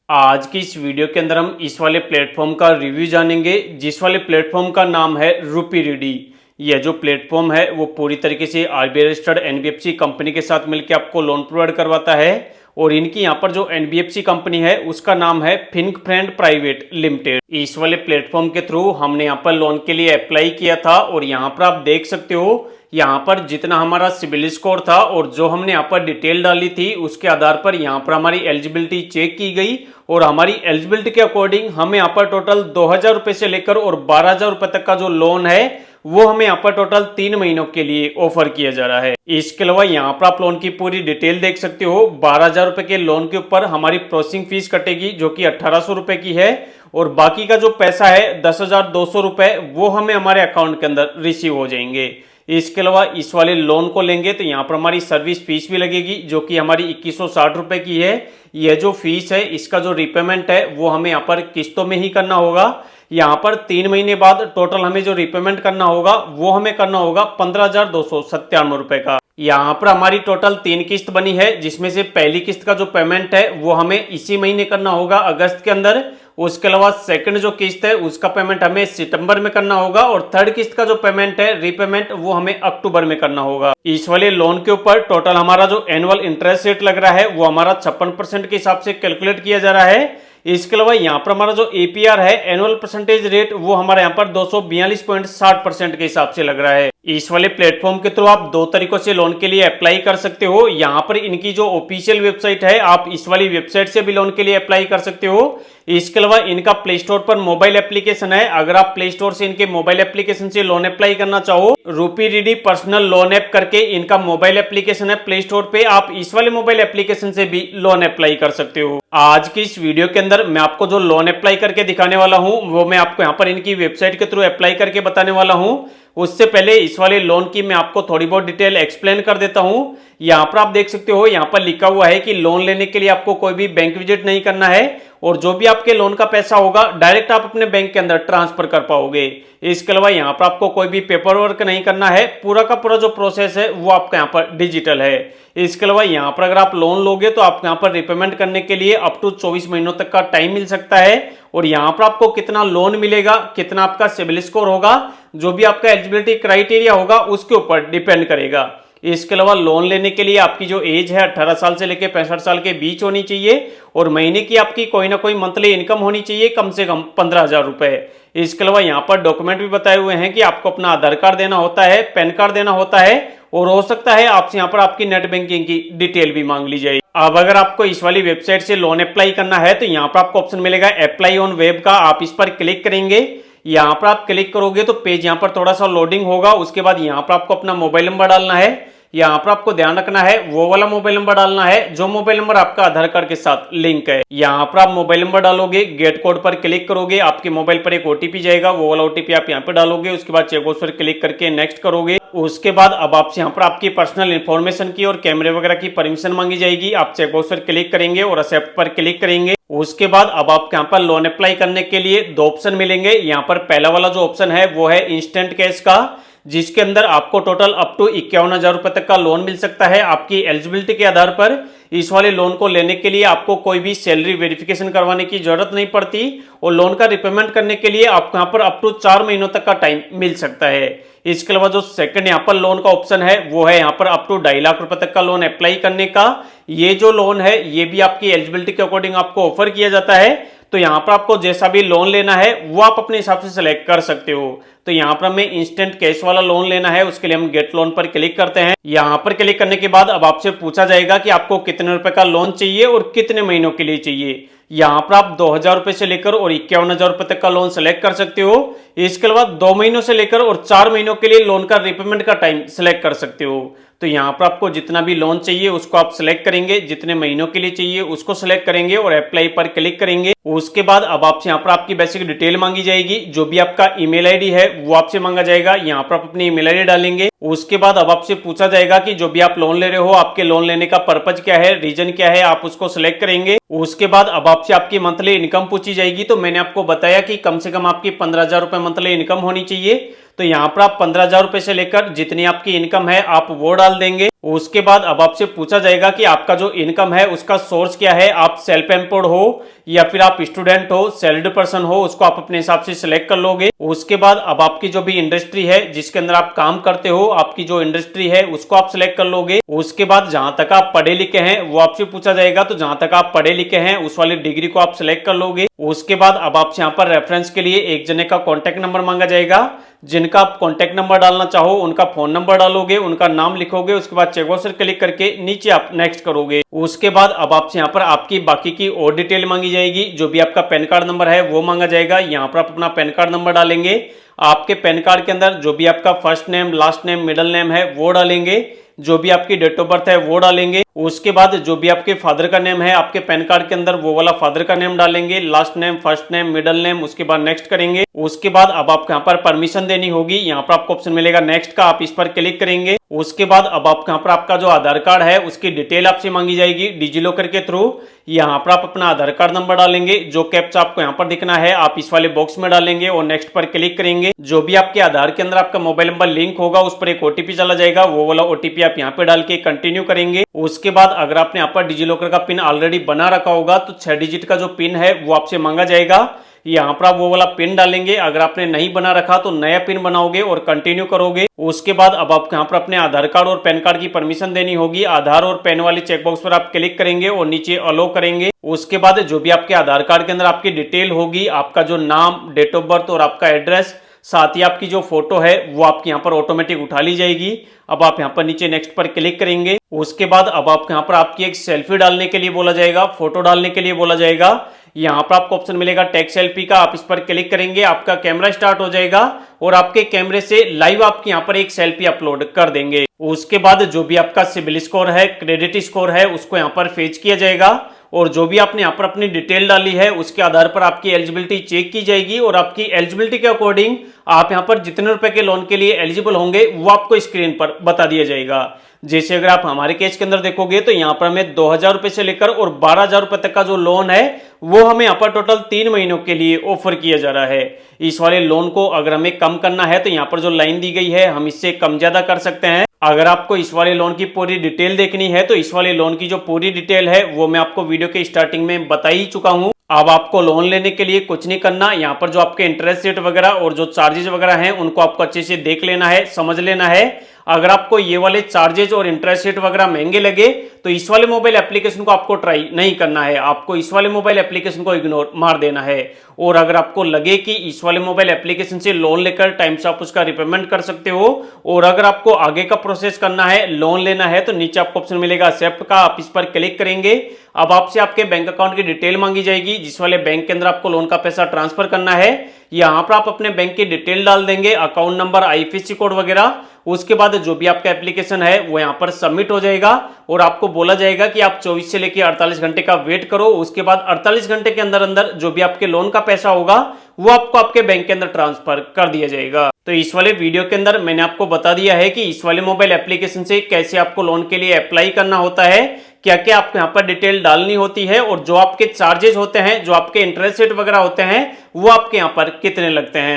आज की इस वीडियो के अंदर हम इस वाले प्लेटफॉर्म का रिव्यू जानेंगे, जिस वाले प्लेटफॉर्म का नाम है रूपीडीडी। यह जो प्लेटफॉर्म है वो पूरी तरीके से आरबीआई रजिस्टर्ड एनबीएफसी कंपनी के साथ मिलकर आपको लोन प्रोवाइड करवाता है। और इनकी यहाँ पर जो एनबीएफसी कंपनी है उसका नाम है फिंक फ्रेंड प्राइवेट लिमिटेड। इस वाले प्लेटफॉर्म के थ्रू हमने यहाँ पर लोन के लिए अप्लाई किया था और यहाँ पर आप देख सकते हो यहाँ पर जितना हमारा सिबिल स्कोर था और जो हमने यहाँ पर डिटेल डाली थी उसके आधार पर यहाँ पर हमारी एलिजिबिलिटी चेक की गई और हमारी एलिजिबिलिटी के अकॉर्डिंग हमें यहाँ पर टोटल 2000 रुपए से लेकर और 12,000 रुपए तक का जो लोन है वो हमें यहाँ पर टोटल 3 महीनों के लिए ऑफर किया जा रहा है। इसके अलावा यहाँ पर आप लोन की पूरी डिटेल देख सकते हो। 12,000 रुपए के लोन के ऊपर हमारी प्रोसेसिंग फीस कटेगी जो कि 1800 रुपए की है और बाकी का जो पैसा है 10,200 रुपए वो हमें हमारे अकाउंट के अंदर रिसीव हो जाएंगे। इसके अलावा इस वाले लोन को लेंगे तो यहाँ पर हमारी सर्विस फीस भी लगेगी जो कि हमारी 2160 रुपए की है। यह जो फीस है इसका जो रिपेमेंट है वो हमें यहाँ पर किस्तों में ही करना होगा। यहाँ पर 3 महीने बाद टोटल हमें जो रिपेमेंट करना होगा वो हमें करना होगा 15,297 रुपए का। यहाँ पर हमारी टोटल 3 किस्त बनी है जिसमें से पहली किस्त का जो पेमेंट है वो हमें इसी महीने करना होगा अगस्त के अंदर। उसके अलावा सेकंड जो किस्त है उसका पेमेंट हमें सितंबर में करना होगा और थर्ड किस्त का जो पेमेंट है रीपेमेंट वो हमें अक्टूबर में करना होगा। इस वाले लोन के ऊपर टोटल हमारा जो एनुअल इंटरेस्ट रेट लग रहा है वो हमारा 56% के हिसाब से कैलकुलेट किया जा रहा है। इसके अलावा यहाँ पर हमारा जो एपीआर है एनुअल परसेंटेज रेट वो हमारे यहाँ पर 242.60% के हिसाब से लग रहा है। इस वाले प्लेटफॉर्म के थ्रू आप 2 तरीकों से लोन के लिए अप्लाई कर सकते हो। यहाँ पर इनकी जो ऑफिशियल वेबसाइट है आप इस वाली वेबसाइट से भी लोन के लिए अप्लाई कर सकते हो। इसके अलावा इनका प्ले स्टोर पर मोबाइल एप्लीकेशन है। अगर आप प्ले स्टोर से इनके मोबाइल एप्लीकेशन से लोन अप्लाई करना चाहो, रूपीडीडी पर्सनल लोन ऐप करके इनका मोबाइल एप्लीकेशन है प्ले स्टोर पे, आप इस वाले मोबाइल एप्लीकेशन से भी लोन अप्लाई कर सकते हो। आज की इस वीडियो के अंदर मैं आपको जो लोन अप्लाई करके दिखाने वाला हूं वो मैं आपको यहाँ पर इनकी वेबसाइट के थ्रू अप्लाई करके बताने वाला हूं। उससे पहले इस वाले लोन की मैं आपको थोड़ी बहुत डिटेल एक्सप्लेन कर देता हूं। यहाँ पर आप देख सकते हो यहाँ पर लिखा हुआ है कि लोन लेने के लिए आपको कोई भी बैंक विजिट नहीं करना है और जो भी आपके लोन का पैसा होगा डायरेक्ट आप अपने बैंक के अंदर ट्रांसफर कर पाओगे। इसके अलावा यहाँ पर आपको कोई भी पेपर वर्क नहीं करना है, पूरा का पूरा जो प्रोसेस है वो आपका यहाँ पर डिजिटल है। इसके अलावा यहाँ पर अगर आप लोन लोगे तो आप यहाँ पर रिपेमेंट करने के लिए अप टू 24 महीनों तक का टाइम मिल सकता है और यहाँ पर आपको कितना लोन मिलेगा, कितना आपका सिबिल स्कोर होगा, जो भी आपका एलिजिबिलिटी क्राइटेरिया होगा उसके ऊपर डिपेंड करेगा। इसके अलावा लोन लेने के लिए आपकी जो एज है 18 साल से लेकर 65 साल के बीच होनी चाहिए और महीने की आपकी कोई ना कोई मंथली इनकम होनी चाहिए कम से कम 15,000 रुपए। इसके अलावा यहाँ पर डॉक्यूमेंट भी बताए हुए हैं कि आपको अपना आधार कार्ड देना होता है, पैन कार्ड देना होता है और हो सकता है आपसे यहाँ पर आपकी नेट बैंकिंग की डिटेल भी मांग ली जाए। अब अगर आपको इस वाली वेबसाइट से लोन अप्लाई करना है तो यहाँ पर आपको ऑप्शन मिलेगा अप्लाई ऑन वेब का, आप इस पर क्लिक करेंगे। यहाँ पर आप क्लिक करोगे तो पेज यहाँ पर थोड़ा सा लोडिंग होगा। उसके बाद यहाँ पर आपको अपना मोबाइल नंबर डालना है। यहाँ पर आपको ध्यान रखना है वो वाला मोबाइल नंबर डालना है जो मोबाइल नंबर आपका आधार कार्ड के साथ लिंक है। यहाँ पर आप मोबाइल नंबर डालोगे, गेट कोड पर क्लिक करोगे, आपके मोबाइल पर एक ओटीपी जाएगा, वो वाला ओटीपी आप यहाँ पे डालोगे। उसके बाद चेकबॉक्स पर क्लिक करके नेक्स्ट करोगे। उसके बाद अब आपसे यहाँ पर आपकी पर्सनल इन्फॉर्मेशन की और कैमरे वगैरह की परमिशन मांगी जाएगी। आप चेकबॉक्स पर क्लिक करेंगे और एक्सेप्ट पर क्लिक करेंगे। उसके बाद अब आपको यहाँ पर लोन अप्लाई करने के लिए 2 ऑप्शन मिलेंगे। यहाँ पर पहला वाला जो ऑप्शन है वो है इंस्टेंट कैश का, जिसके अंदर आपको टोटल अप टू 51,000 रुपए तक का लोन मिल सकता है आपकी एलिजिबिलिटी के आधार पर। इस वाले लोन को लेने के लिए आपको कोई भी सैलरी वेरिफिकेशन करवाने की जरूरत नहीं पड़ती और लोन का रिपेमेंट करने के लिए आपको यहाँ पर अप टू 4 महीनों तक का टाइम मिल सकता है। इसके अलावा जो सेकंड यहाँ पर लोन का ऑप्शन है वो है यहाँ पर अप टू 2.5 लाख रुपए तक का लोन अप्लाई करने का। ये जो लोन है ये भी आपकी एलिजिबिलिटी के अकॉर्डिंग आपको ऑफर किया जाता है। तो यहाँ पर आपको जैसा भी लोन लेना है वो आप अपने हिसाब से सिलेक्ट कर सकते हो। तो यहाँ पर हमें इंस्टेंट कैश वाला लोन लेना है, उसके लिए हम गेट लोन पर क्लिक करते हैं। यहाँ पर क्लिक करने के बाद अब आपसे पूछा जाएगा कि आपको कितने रुपए का लोन चाहिए और कितने महीनों के लिए चाहिए। यहाँ पर आप 2,000 रुपए से लेकर और 51,000 रुपए तक का लोन सेलेक्ट कर सकते हो। इसके अलावा 2 महीनों से लेकर और 4 महीनों के लिए लोन का रिपेमेंट का टाइम सेलेक्ट कर सकते हो। तो यहाँ पर आपको जितना भी लोन चाहिए उसको आप सिलेक्ट करेंगे, जितने महीनों के लिए चाहिए उसको सिलेक्ट करेंगे और अप्लाई पर क्लिक करेंगे। उसके बाद अब आपसे यहाँ पर आपकी बेसिक डिटेल मांगी जाएगी, जो भी आपका ईमेल आईडी है वो आपसे मांगा जाएगा। यहाँ पर आप अपनी ईमेल आईडी डालेंगे। उसके बाद अब आपसे पूछा जाएगा कि जो भी आप लोन ले रहे हो आपके लोन लेने का पर्पज क्या है, रीजन क्या है, आप उसको सिलेक्ट करेंगे। उसके बाद अब आपसे आपकी मंथली इनकम पूछी जाएगी। तो मैंने आपको बताया कि कम से कम आपकी 15,000 रुपए मंथली इनकम होनी चाहिए। तो यहाँ पर आप 15,000 रुपए से लेकर जितनी आपकी इनकम है आप वो डाल देंगे। उसके बाद अब आपसे पूछा जाएगा कि आपका जो इनकम है उसका सोर्स क्या है, आप सेल्फ एम्प्लॉयड हो या फिर आप स्टूडेंट हो, सैलरीड पर्सन हो, उसको आप अपने हिसाब से सिलेक्ट कर लोगे। उसके बाद अब आपकी जो भी इंडस्ट्री है जिसके अंदर आप काम करते हो, आपकी जो इंडस्ट्री है उसको आप सिलेक्ट कर लोगे। उसके बाद जहां तक आप पढ़े लिखे हैं वो आपसे पूछा जाएगा, तो जहां तक आप पढ़े लिखे हैं उस वाली डिग्री को आप सिलेक्ट कर लोगे। उसके बाद अब आपसे यहाँ पर रेफरेंस के लिए एक जने का कॉन्टैक्ट नंबर मांगा जाएगा। जिनका आप कॉन्टैक्ट नंबर डालना चाहो उनका फोन नंबर डालोगे, उनका नाम लिखोगे, उसके बाद चेकबॉक्स पर क्लिक करके नीचे आप नेक्स्ट करोगे। उसके बाद अब आपसे यहाँ पर आपकी बाकी की और डिटेल मांगी जाएगी, जो भी आपका पैन कार्ड नंबर है वो मांगा जाएगा। यहाँ पर आप अपना पैन कार्ड नंबर डालेंगे, आपके पैन कार्ड के अंदर जो भी आपका first name, last name, middle name है वो डालेंगे, जो भी आपकी डेट ऑफ बर्थ है वो डालेंगे। उसके बाद जो भी आपके फादर का नेम है आपके पैन कार्ड के अंदर वो वाला फादर का नेम डालेंगे, last name, first name, middle name, उसके बाद नेक्स्ट करेंगे। उसके बाद अब आपको यहाँ पर परमिशन देनी होगी, यहाँ पर आपको ऑप्शन मिलेगा नेक्स्ट का, आप इस पर क्लिक करेंगे। उसके बाद अब आपको यहाँ पर आपका जो आधार कार्ड है उसकी डिटेल आपसे मांगी जाएगी डिजी लॉकर के थ्रू। यहाँ पर आप अपना आधार कार्ड नंबर डालेंगे, जो कैप्चा आपको यहाँ पर दिखना है आप इस वाले बॉक्स में डालेंगे और नेक्स्ट पर क्लिक करेंगे। जो भी आपके आधार के अंदर आपका मोबाइल नंबर लिंक होगा उस पर एक ओटीपी चला जाएगा, वो वाला ओटीपी आप यहाँ पे डाल के कंटिन्यू करेंगे। उसके बाद अगर आपने यहाँ पर डिजी लॉकर का पिन ऑलरेडी बना रखा होगा तो 6 डिजिट का जो पिन है वो आपसे मांगा जाएगा, यहाँ पर आप वो वाला पिन डालेंगे। अगर आपने नहीं बना रखा तो नया पिन बनाओगे और कंटिन्यू करोगे। उसके बाद अब आपको यहाँ पर अपने आधार कार्ड और पैन कार्ड की परमिशन देनी होगी, आधार और पैन वाली चेकबॉक्स पर आप क्लिक करेंगे और नीचे अलो करेंगे। उसके बाद जो भी आपके आधार कार्ड के अंदर आपकी डिटेल होगी, आपका जो नाम, डेट ऑफ बर्थ और आपका एड्रेस, साथ ही आपकी जो फोटो है वो आपकी यहाँ पर ऑटोमेटिक उठा ली जाएगी। अब आप यहाँ पर नीचे नेक्स्ट पर क्लिक करेंगे। उसके बाद अब आपको यहाँ पर आपकी एक सेल्फी डालने के लिए बोला जाएगा, फोटो डालने के लिए बोला जाएगा। यहाँ पर आपको ऑप्शन मिलेगा टेक सेल्फी का, आप इस पर क्लिक करेंगे, आपका कैमरा स्टार्ट हो जाएगा और आपके कैमरे से लाइव आपके यहाँ पर एक सेल्फी अपलोड कर देंगे। उसके बाद जो भी आपका सिबिल स्कोर है, क्रेडिट स्कोर है, उसको यहाँ पर फेच किया जाएगा और जो भी आपने यहाँ पर अपनी डिटेल डाली है उसके आधार पर आपकी एलिजिबिलिटी चेक की जाएगी और आपकी एलिजिबिलिटी के अकॉर्डिंग आप यहाँ पर जितने रुपए के लोन के लिए एलिजिबल होंगे वो आपको स्क्रीन पर बता दिया जाएगा। जैसे अगर आप हमारे केस के अंदर देखोगे तो यहाँ पर हमें 2000 रुपए से लेकर और 12,000 रुपए तक का जो लोन है वो हमें यहाँ पर टोटल 3 महीनों के लिए ऑफर किया जा रहा है। इस वाले लोन को अगर हमें कम करना है तो यहाँ पर जो लाइन दी गई है हम इससे कम ज्यादा कर सकते हैं। अगर आपको इस वाले लोन की पूरी डिटेल देखनी है तो इस वाले लोन की जो पूरी डिटेल है वो मैं आपको वीडियो के स्टार्टिंग में बता ही चुका हूँ। अब आपको लोन लेने के लिए कुछ नहीं करना, यहाँ पर जो आपके इंटरेस्ट रेट वगैरह और जो चार्जेस वगैरह हैं उनको आपको अच्छे से देख लेना है, समझ लेना है। अगर आपको ये वाले चार्जेस और इंटरेस्ट रेट वगैरह महंगे लगे तो इस वाले मोबाइल एप्लीकेशन को आपको ट्राई नहीं करना है, आपको इस वाले मोबाइल एप्लीकेशन को इग्नोर मार देना है। और अगर आपको लगे कि इस वाले मोबाइल एप्लीकेशन से लोन लेकर टाइम से आप उसका रिपेमेंट कर सकते हो और अगर आपको आगे का प्रोसेस करना है, लोन लेना है, तो नीचे आपको ऑप्शन मिलेगा एक्सेप्ट का, आप इस पर क्लिक करेंगे। अब आपसे आपके बैंक अकाउंट की डिटेल मांगी जाएगी, जिस वाले बैंक के अंदर आपको लोन का पैसा ट्रांसफर करना है। यहाँ पर आप अपने बैंक की डिटेल डाल देंगे, अकाउंट नंबर, आईएफएससी कोड वगैरह। उसके बाद जो भी आपका एप्लीकेशन है वो यहाँ पर सबमिट हो जाएगा और आपको बोला जाएगा कि आप 24 से लेकर 48 घंटे का वेट करो। उसके बाद 48 घंटे के अंदर अंदर जो भी आपके लोन का पैसा होगा वो आपको आपके बैंक के अंदर ट्रांसफर कर दिया जाएगा। तो इस वाले वीडियो के अंदर मैंने आपको बता दिया है कि इस वाले मोबाइल एप्लीकेशन से कैसे आपको लोन के लिए अप्लाई करना होता है, क्या क्या आपको यहाँ पर डिटेल डालनी होती है और जो आपके चार्जेस होते हैं, जो आपके इंटरेस्ट रेट वगैरह होते हैं वो आपके यहाँ पर कितने लगते हैं।